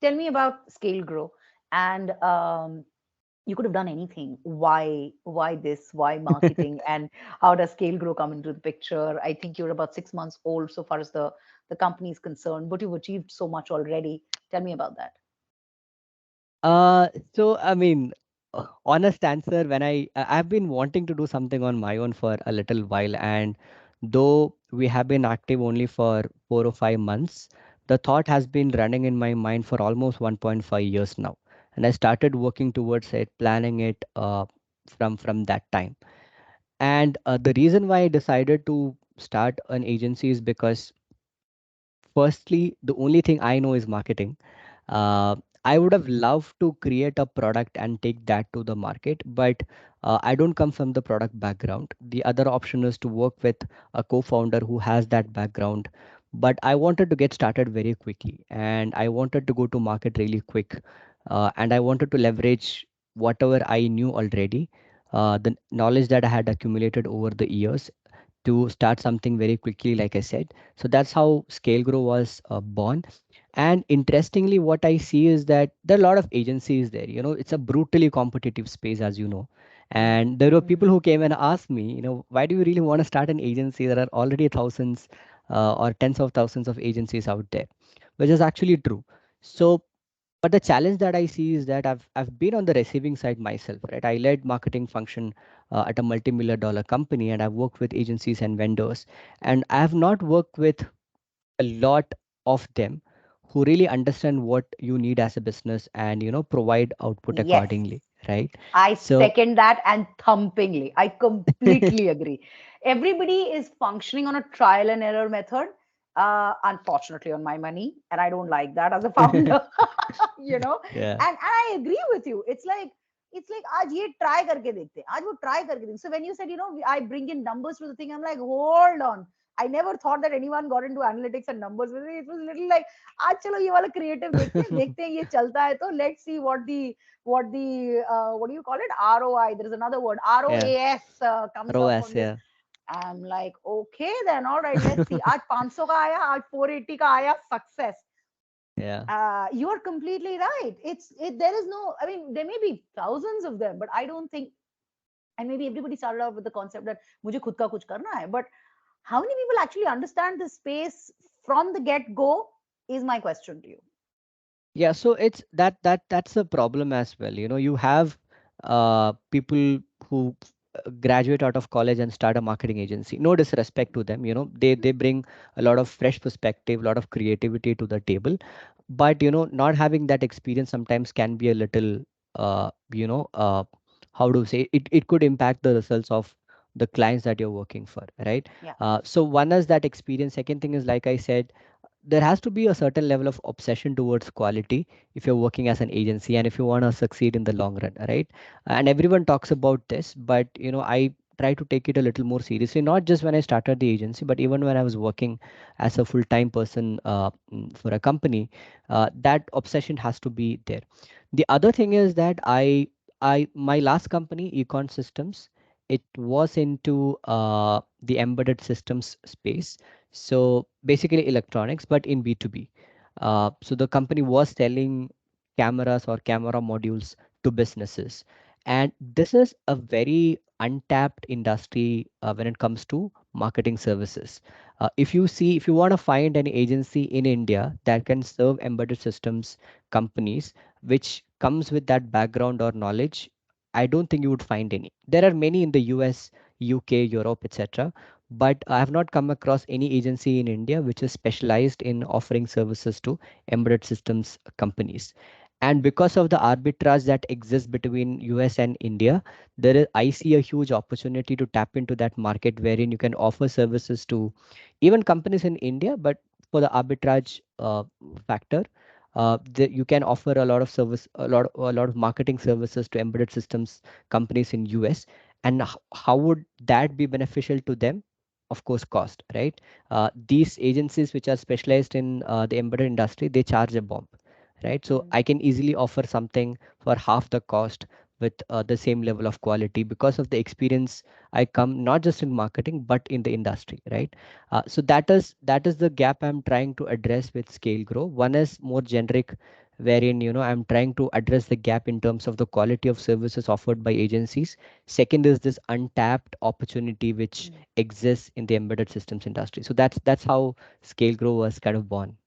Tell me about Skalegrow, and you could have done anything. Why this? Why marketing? And how does Skalegrow come into the picture? I think you're about 6 months old so far as the company is concerned, but you've achieved so much already. Tell me about that. So I mean, honest answer, when I've been wanting to do something on my own for a little while, and though we have been active only for 4 or 5 months, the thought has been running in my mind for almost 1.5 years now, and I started working towards it, planning it from that time. And the reason why I decided to start an agency is because, firstly, the only thing I know is marketing. uh, I would have loved to create a product and take that to the market, but I don't come from the product background. The other option is to work with a co-founder who has that background. But I wanted to get started very quickly, and I wanted to go to market really quick, and I wanted to leverage whatever I knew already, the knowledge that I had accumulated over the years, to start something very quickly, like I said. So that's how Scalegrow was born. And interestingly, what I see is that there are a lot of agencies there. It's a brutally competitive space, as you know. Mm, And there were people mm, who came and asked me, why do you really want to start an agency? There are already thousands or tens of thousands of agencies out there, which is actually true. So, but the challenge that I see is that I've been on the receiving side myself, right? I led marketing function at a multi-million dollar company, and I've worked with agencies and vendors, and I have not worked with a lot of them who really understand what you need as a business, and provide output yes. accordingly, right? I So second that and thumpingly. I completely agree. Everybody is functioning on a trial and error method. Unfortunately, on my money, and I don't like that as a founder. you know, yeah, and I agree with you. It's like आज ये try करके देखते हैं. आज वो try करके देखते. So when you said, I bring in numbers to the thing, I'm like, hold on. I never thought that anyone got into analytics and numbers with it. It was little like, आज चलो ये वाला creative देखते हैं ये चलता है तो let's see what do you call it, ROI, there is another word, yeah, ROAS, comes up ROAS, on this. yeah. I'm like, okay then, all right, let's see, आज 500 का आया, आज 480 का आया, success. Yeah. You are completely right. There is no, I mean, there may be thousands of them, but I don't think, and maybe everybody started out with the concept that मुझे खुद का कुछ करना है, but how many people actually understand the space from the get go is my question to you. Yeah, so it's that's a problem as well. You have people who graduate out of college and start a marketing agency. No disrespect to them, they bring a lot of fresh perspective, a lot of creativity to the table. But not having that experience sometimes can be a little, how to say it, it could impact the results of the clients that you're working for, right? Yeah. So one is that experience. Second thing is, like I said, there has to be a certain level of obsession towards quality if you're working as an agency and if you want to succeed in the long run, right? And everyone talks about this, but I try to take it a little more seriously, not just when I started the agency, but even when I was working as a full-time person for a company. That obsession has to be there. The other thing is that I my last company, Econ Systems, it was into the embedded systems space, so basically electronics, but in B2B. So the company was selling cameras or camera modules to businesses. And this is a very untapped industry when it comes to marketing services. If you want to find an agency in India that can serve embedded systems companies, which comes with that background or knowledge, I don't think you would find any. There are many in the US, UK, Europe, etc, but I have not come across any agency in India which is specialized in offering services to embedded systems companies. And because of the arbitrage that exists between US and India, I see a huge opportunity to tap into that market wherein you can offer services to even companies in India, but for the arbitrage factor, you can offer a lot of service, a lot of marketing services to embedded systems companies in US. And how would that be beneficial to them? Of course, cost, right? These agencies which are specialized in the embedded industry, they charge a bomb, right? So Mm. I can easily offer something for half the cost with the same level of quality because of the experience I come not just in marketing but in the industry, right? So that is the gap I'm trying to address with Scale Grow. One is more generic, wherein I'm trying to address the gap in terms of the quality of services offered by agencies. Second is this untapped opportunity which Mm. exists in the embedded systems industry. So that's how Scale Grow was kind of born.